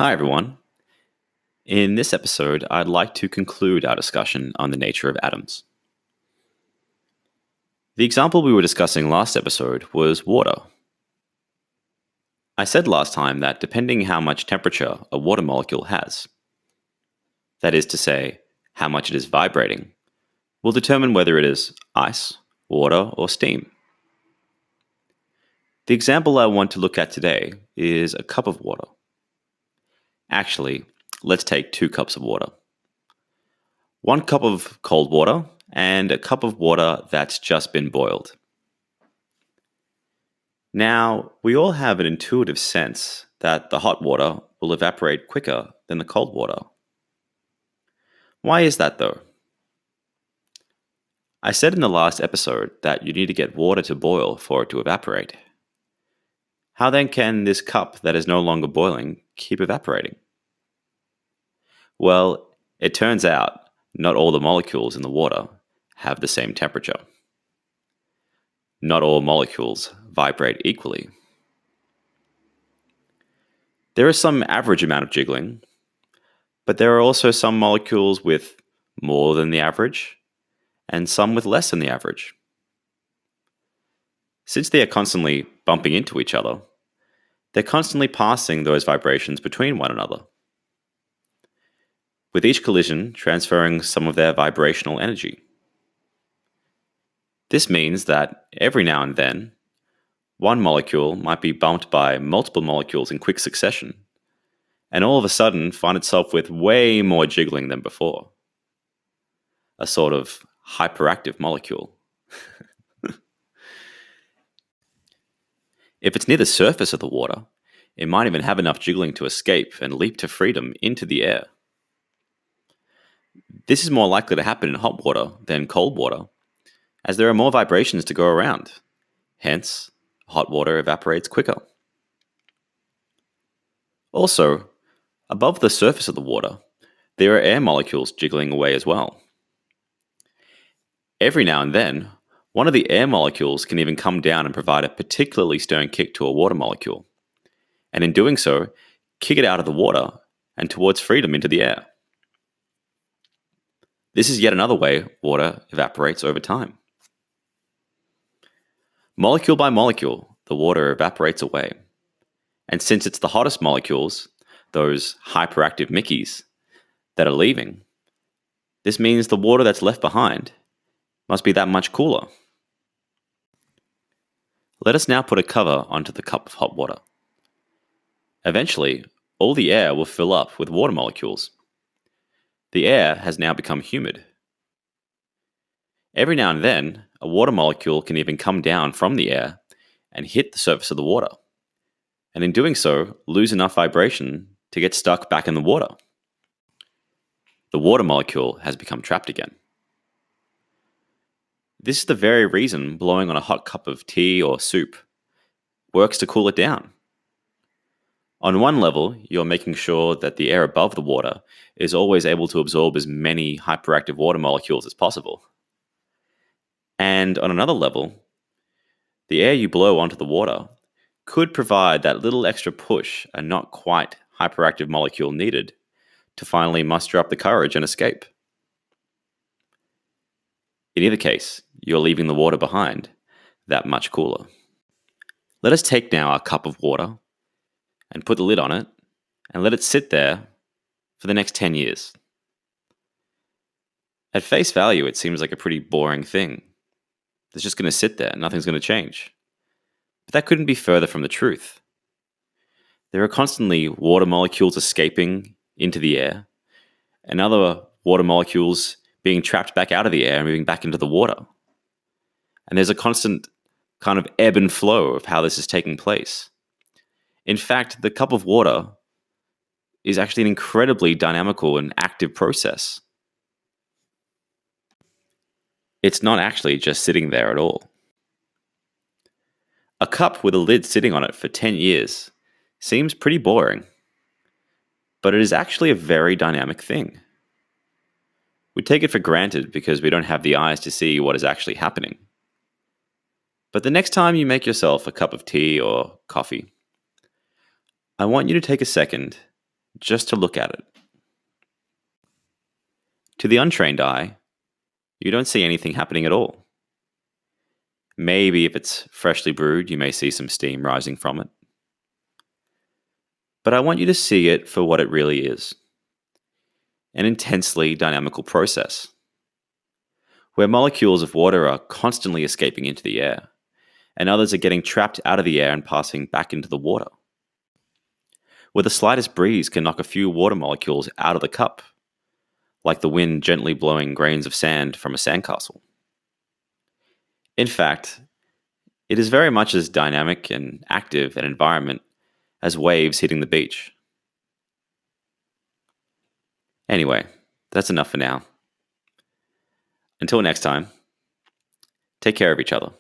Hi, everyone. In this episode, I'd like to conclude our discussion on the nature of atoms. The example we were discussing last episode was water. I said last time that depending how much temperature a water molecule has, that is to say, how much it is vibrating, will determine whether it is ice, water, or steam. The example I want to look at today is a cup of water. Actually, let's take 2 cups of water. 1 cup of cold water and a cup of water that's just been boiled. Now, we all have an intuitive sense that the hot water will evaporate quicker than the cold water. Why is that though? I said in the last episode that you need to get water to boil for it to evaporate. How then can this cup that is no longer boiling keep evaporating? Well, it turns out not all the molecules in the water have the same temperature. Not all molecules vibrate equally. There is some average amount of jiggling, but there are also some molecules with more than the average, and some with less than the average. Since they are constantly bumping into each other, they're constantly passing those vibrations between one another, with each collision transferring some of their vibrational energy. This means that every now and then, one molecule might be bumped by multiple molecules in quick succession, and all of a sudden find itself with way more jiggling than before. A sort of hyperactive molecule. If it's near the surface of the water, it might even have enough jiggling to escape and leap to freedom into the air. This is more likely to happen in hot water than cold water, as there are more vibrations to go around. Hence, hot water evaporates quicker. Also, above the surface of the water, there are air molecules jiggling away as well. Every now and then, one of the air molecules can even come down and provide a particularly stern kick to a water molecule, and in doing so, kick it out of the water and towards freedom into the air. This is yet another way water evaporates over time. Molecule by molecule, the water evaporates away. And since it's the hottest molecules, those hyperactive Mickeys, that are leaving, this means the water that's left behind must be that much cooler. Let us now put a cover onto the cup of hot water. Eventually, all the air will fill up with water molecules. The air has now become humid. Every now and then, a water molecule can even come down from the air and hit the surface of the water, and in doing so, lose enough vibration to get stuck back in the water. The water molecule has become trapped again. This is the very reason blowing on a hot cup of tea or soup works to cool it down. On one level, you're making sure that the air above the water is always able to absorb as many hyperactive water molecules as possible. And on another level, the air you blow onto the water could provide that little extra push a not quite hyperactive molecule needed to finally muster up the courage and escape. In either case, you're leaving the water behind that much cooler. Let us take now our cup of water and put the lid on it and let it sit there for the next 10 years. At face value, it seems like a pretty boring thing. It's just going to sit there, nothing's going to change. But that couldn't be further from the truth. There are constantly water molecules escaping into the air, and other water molecules being trapped back out of the air and moving back into the water. And there's a constant kind of ebb and flow of how this is taking place. In fact, the cup of water is actually an incredibly dynamical and active process. It's not actually just sitting there at all. A cup with a lid sitting on it for 10 years seems pretty boring, but it is actually a very dynamic thing. We take it for granted because we don't have the eyes to see what is actually happening. But the next time you make yourself a cup of tea or coffee, I want you to take a second, just to look at it. To the untrained eye, you don't see anything happening at all. Maybe if it's freshly brewed, you may see some steam rising from it. But I want you to see it for what it really is: an intensely dynamical process, where molecules of water are constantly escaping into the air, and others are getting trapped out of the air and passing back into the water. Where the slightest breeze can knock a few water molecules out of the cup, like the wind gently blowing grains of sand from a sandcastle. In fact, it is very much as dynamic and active an environment as waves hitting the beach. Anyway, that's enough for now. Until next time, take care of each other.